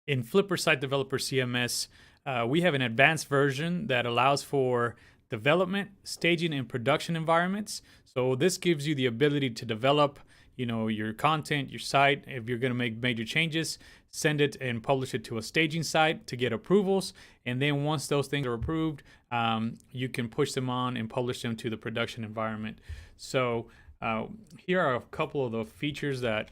In Flipper Site Developer CMS, we have an advanced version that allows for development, staging, and production environments. So this gives you the ability to develop, your content, your site. If you're going to make major changes, send it and publish it to a staging site to get approvals. And then once those things are approved, you can push them on and publish them to the production environment. So here are a couple of the features that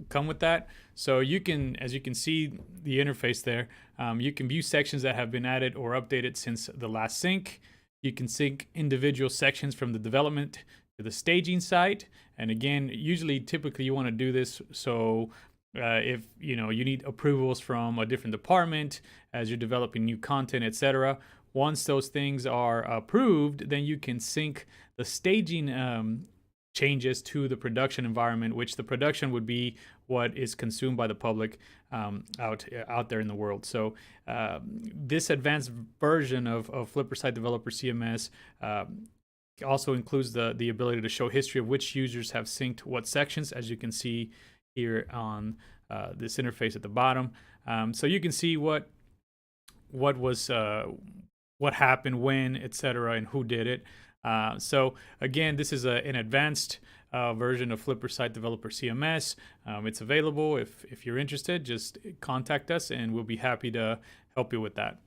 come with that. So you can, as you can see the interface there, you can view sections that have been added or updated since the last sync. You can sync individual sections from the development to the staging site. And again, typically you want to do this so if you need approvals from a different department as you're developing new content, etc. Once those things are approved, then you can sync the staging changes to the production environment, which the production would be what is consumed by the public out there in the world. So this advanced version of Flipper Site Developer CMS also includes the ability to show history of which users have synced what sections, as you can see here on this interface at the bottom. So you can see what happened, when, etc., and who did it. So again, this is an advanced version of Flipper Site Developer CMS. It's available. If you're interested, just contact us and we'll be happy to help you with that.